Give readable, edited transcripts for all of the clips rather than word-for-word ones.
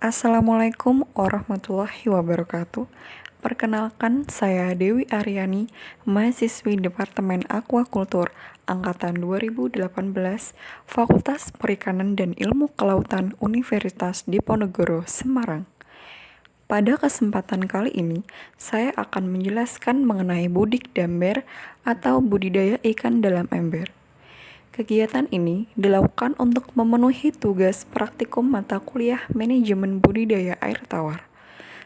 Assalamualaikum warahmatullahi wabarakatuh. Perkenalkan, saya Dewi Aryani, mahasiswi Departemen Aquakultur Angkatan 2018, Fakultas Perikanan dan Ilmu Kelautan Universitas Diponegoro, Semarang. Pada kesempatan kali ini, saya akan menjelaskan mengenai budik damber atau budidaya ikan dalam ember. Kegiatan ini dilakukan untuk memenuhi tugas praktikum mata kuliah manajemen budidaya air tawar.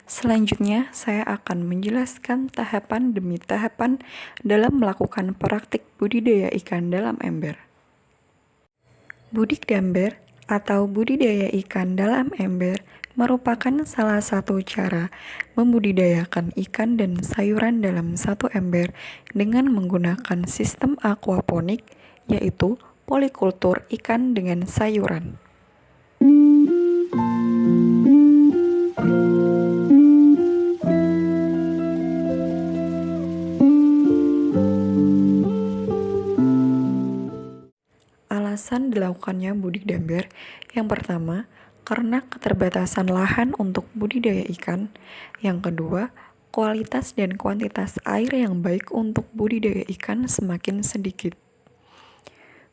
Selanjutnya, saya akan menjelaskan tahapan demi tahapan dalam melakukan praktik budidaya ikan dalam ember. Budik damber atau budidaya ikan dalam ember merupakan salah satu cara membudidayakan ikan dan sayuran dalam satu ember dengan menggunakan sistem aquaponik, yaitu polikultur ikan dengan sayuran. Alasan dilakukannya budik damber, yang pertama, karena keterbatasan lahan untuk budidaya ikan. Yang kedua, kualitas dan kuantitas air yang baik untuk budidaya ikan semakin sedikit.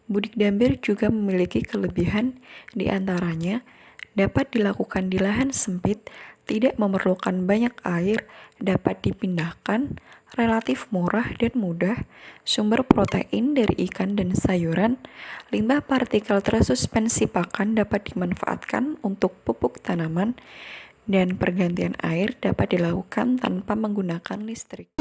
Budik damber juga memiliki kelebihan, di antaranya dapat dilakukan di lahan sempit, tidak memerlukan banyak air, dapat dipindahkan, relatif murah dan mudah, sumber protein dari ikan dan sayuran, limbah partikel tersuspensi pakan dapat dimanfaatkan untuk pupuk tanaman, dan pergantian air dapat dilakukan tanpa menggunakan listrik.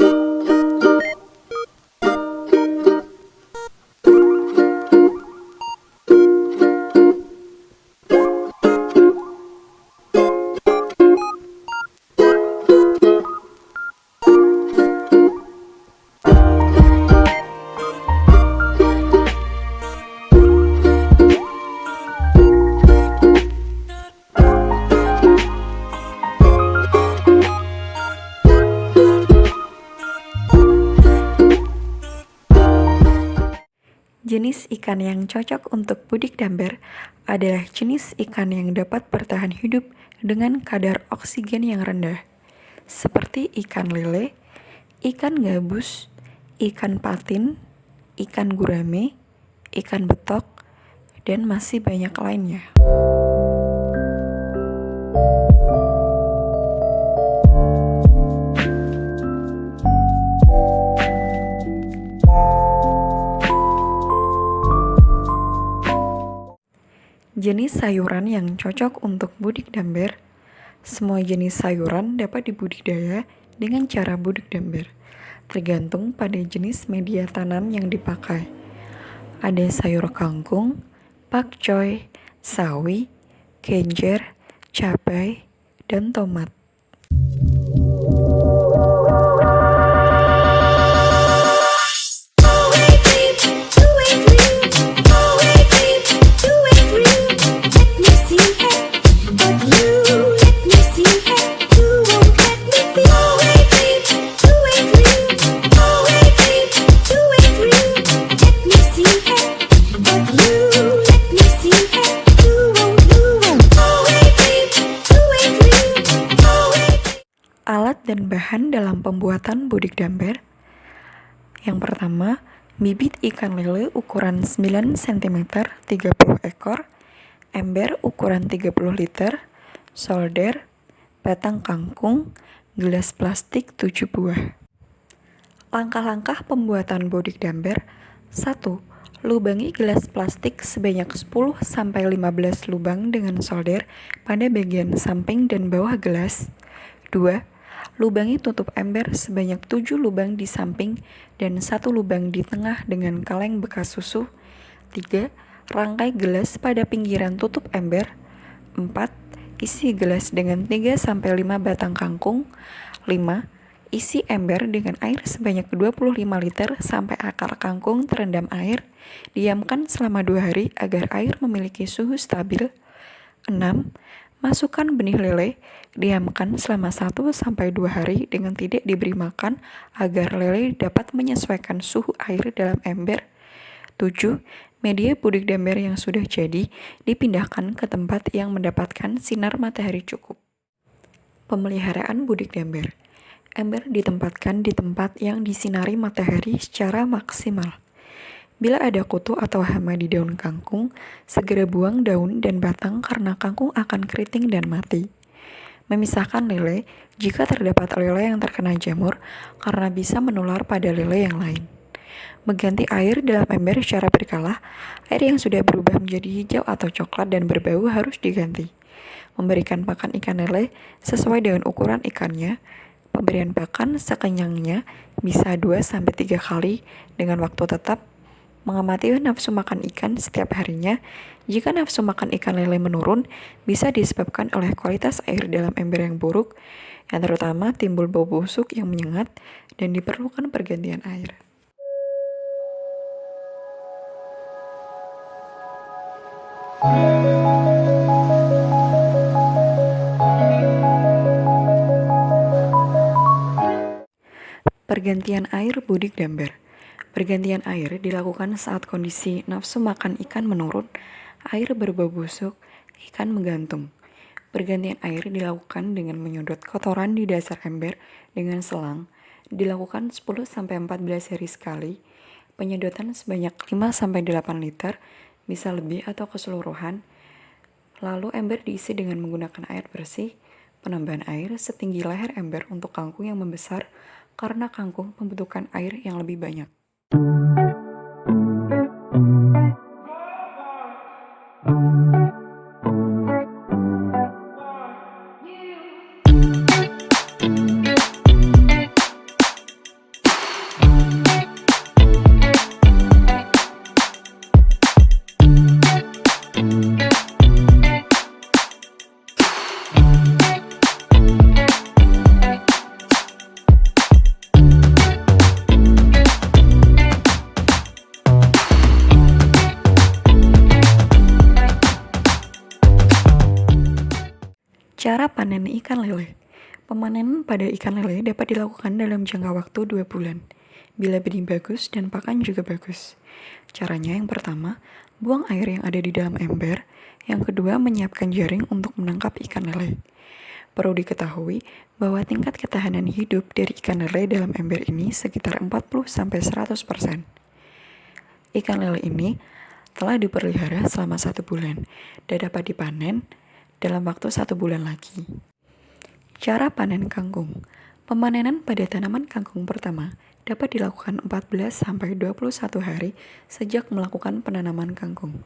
Jenis ikan yang cocok untuk budik damber adalah jenis ikan yang dapat bertahan hidup dengan kadar oksigen yang rendah, seperti ikan lele, ikan gabus, ikan patin, ikan gurame, ikan betok, dan masih banyak lainnya. Jenis sayuran yang cocok untuk budik damber. Semua jenis sayuran dapat dibudidaya dengan cara budik damber, tergantung pada jenis media tanam yang dipakai. Ada sayur kangkung, pakcoy, sawi, kenjer, cabai, dan tomat. Alat dan bahan dalam pembuatan budik damber. Yang pertama, bibit ikan lele ukuran 9 cm 30 ekor, ember ukuran 30 liter, solder, batang kangkung, gelas plastik 7 buah. Langkah-langkah pembuatan budik damber. 1. Lubangi gelas plastik sebanyak 10-15 lubang dengan solder pada bagian samping dan bawah gelas. 2. Lubangi tutup ember sebanyak 7 lubang di samping dan 1 lubang di tengah dengan kaleng bekas susu. 3. Rangkai gelas pada pinggiran tutup ember. 4. Isi gelas dengan 3-5 batang kangkung. 5. Isi ember dengan air sebanyak 25 liter sampai akar kangkung terendam air. Diamkan selama 2 hari agar air memiliki suhu stabil. 6. Masukkan benih lele, diamkan selama 1-2 hari dengan tidak diberi makan agar lele dapat menyesuaikan suhu air dalam ember. 7. Media budik damber yang sudah jadi dipindahkan ke tempat yang mendapatkan sinar matahari cukup. Pemeliharaan budik damber. Ember ditempatkan di tempat yang disinari matahari secara maksimal. Bila ada kutu atau hama di daun kangkung, segera buang daun dan batang karena kangkung akan keriting dan mati. Memisahkan lele jika terdapat lele yang terkena jamur karena bisa menular pada lele yang lain. Mengganti air dalam ember secara berkala, air yang sudah berubah menjadi hijau atau coklat dan berbau harus diganti. Memberikan pakan ikan lele sesuai dengan ukuran ikannya. Pemberian pakan sekenyangnya bisa 2-3 kali dengan waktu tetap. Mengamati nafsu makan ikan setiap harinya. Jika nafsu makan ikan lele menurun, bisa disebabkan oleh kualitas air dalam ember yang buruk, yang terutama timbul bau busuk yang menyengat dan diperlukan pergantian air. Pergantian air budik damber. Pergantian air dilakukan saat kondisi nafsu makan ikan menurun, air berbau busuk, ikan menggantung. Pergantian air dilakukan dengan menyedot kotoran di dasar ember dengan selang. Dilakukan 10-14 hari sekali. Penyedotan sebanyak 5-8 liter, bisa lebih atau keseluruhan. Lalu ember diisi dengan menggunakan air bersih. Penambahan air setinggi leher ember untuk kangkung yang membesar karena kangkung membutuhkan air yang lebih banyak. Cara panen ikan lele. Pemanenan pada ikan lele dapat dilakukan dalam jangka waktu 2 bulan. Bila benih bagus dan pakan juga bagus. Caranya yang pertama, buang air yang ada di dalam ember. Yang kedua, menyiapkan jaring untuk menangkap ikan lele. Perlu diketahui bahwa tingkat ketahanan hidup dari ikan lele dalam ember ini sekitar 40-100%. Ikan lele ini telah dipelihara selama 1 bulan dan dapat dipanen dalam waktu 1 bulan lagi. Cara panen kangkung. Pemanenan pada tanaman kangkung pertama dapat dilakukan 14-21 hari sejak melakukan penanaman kangkung.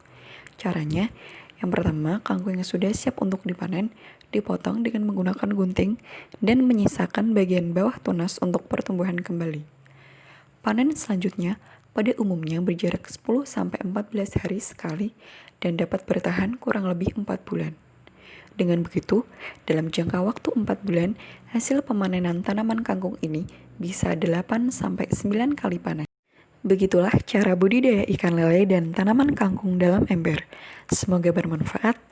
Caranya, yang pertama, kangkung yang sudah siap untuk dipanen dipotong dengan menggunakan gunting dan menyisakan bagian bawah tunas untuk pertumbuhan kembali. Panen selanjutnya pada umumnya berjarak 10-14 hari sekali dan dapat bertahan kurang lebih 4 bulan. Dengan begitu, dalam jangka waktu 4 bulan, hasil pemanenan tanaman kangkung ini bisa 8-9 kali panen. Begitulah cara budidaya ikan lele dan tanaman kangkung dalam ember. Semoga bermanfaat.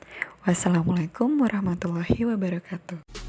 Wassalamualaikum warahmatullahi wabarakatuh.